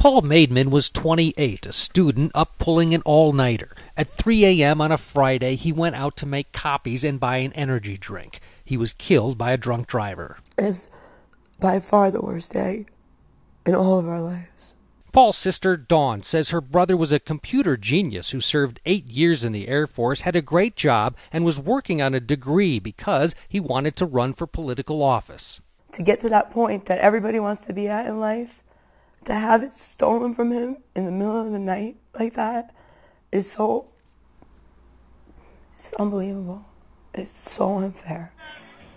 Paul Maidman was 28, a student up pulling an all-nighter. At 3 a.m. on a Friday, he went out to make copies and buy an energy drink. He was killed by a drunk driver. It's by far the worst day in all of our lives. Paul's sister, Dawn, says her brother was a computer genius who served 8 years in the Air Force, had a great job, and was working on a degree because he wanted to run for political office. To get to that point that everybody wants to be at in life, to have it stolen from him in the middle of the night like that is it's unbelievable. It's so unfair.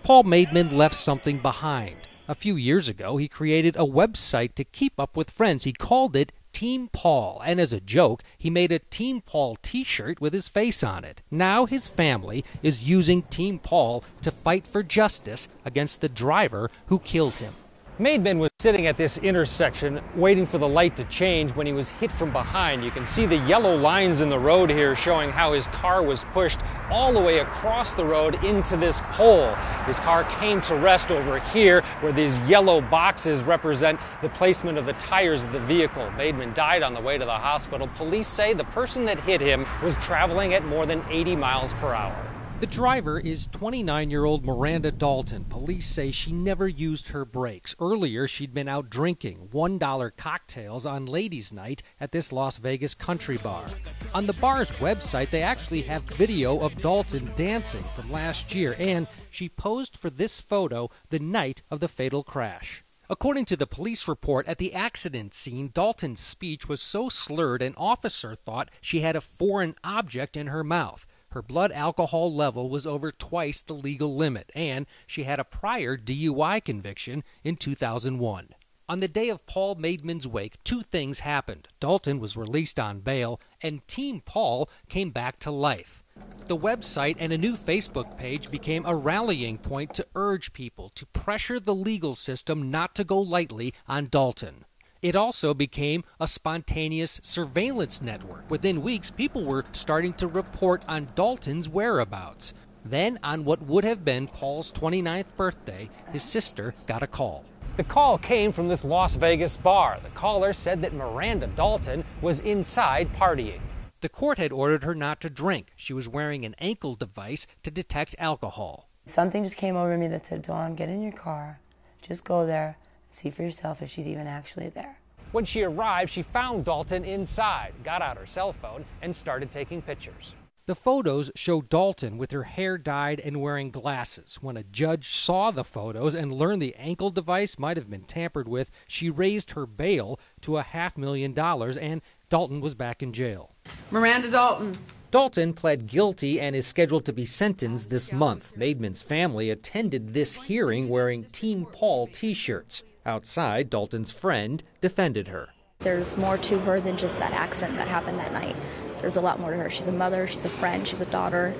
Paul Maidman left something behind. A few years ago, he created a website to keep up with friends. He called it Team Paul, and as a joke, he made a Team Paul t-shirt with his face on it. Now his family is using Team Paul to fight for justice against the driver who killed him. Maidman was sitting at this intersection waiting for the light to change when he was hit from behind. You can see the yellow lines in the road here showing how his car was pushed all the way across the road into this pole. His car came to rest over here where these yellow boxes represent the placement of the tires of the vehicle. Maidman died on the way to the hospital. Police say the person that hit him was traveling at more than 80 miles per hour. The driver is 29-year-old Miranda Dalton. Police say she never used her brakes. Earlier, she'd been out drinking $1 cocktails on ladies' night at this Las Vegas country bar. On the bar's website, they actually have video of Dalton dancing from last year, and she posed for this photo the night of the fatal crash. According to the police report, at the accident scene, Dalton's speech was so slurred an officer thought she had a foreign object in her mouth. Her blood alcohol level was over twice the legal limit, and she had a prior DUI conviction in 2001. On the day of Paul Maidman's wake, two things happened. Dalton was released on bail, and Team Paul came back to life. The website and a new Facebook page became a rallying point to urge people to pressure the legal system not to go lightly on Dalton. It also became a spontaneous surveillance network. Within weeks, people were starting to report on Dalton's whereabouts. Then, on what would have been Paul's 29th birthday, his sister got a call. The call came from this Las Vegas bar. The caller said that Miranda Dalton was inside partying. The court had ordered her not to drink. She was wearing an ankle device to detect alcohol. Something just came over me that said, Dawn, get in your car, just go there. See for yourself if she's even actually there. When she arrived, she found Dalton inside, got out her cell phone, and started taking pictures. The photos show Dalton with her hair dyed and wearing glasses. When a judge saw the photos and learned the ankle device might have been tampered with, she raised her bail to $500,000, and Dalton was back in jail. Miranda Dalton. Dalton pled guilty and is scheduled to be sentenced this month. Maidman's family attended this hearing wearing Team Paul t-shirts. Outside, Dalton's friend defended her. There's more to her than just that accident that happened that night. There's a lot more to her. She's a mother, she's a friend, she's a daughter.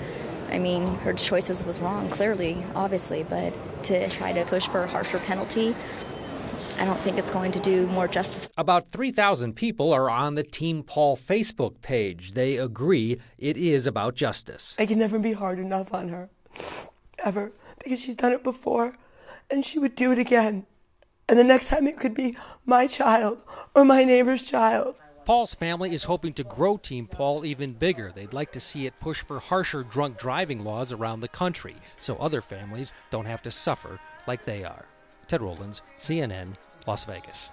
I mean, her choices was wrong, clearly, obviously, but to try to push for a harsher penalty, I don't think it's going to do more justice. About 3,000 people are on the Team Paul Facebook page. They agree it is about justice. I can never be hard enough on her, ever, because she's done it before, and she would do it again. And the next time it could be my child or my neighbor's child. Paul's family is hoping to grow Team Paul even bigger. They'd like to see it push for harsher drunk driving laws around the country so other families don't have to suffer like they are. Ted Rowlands, CNN, Las Vegas.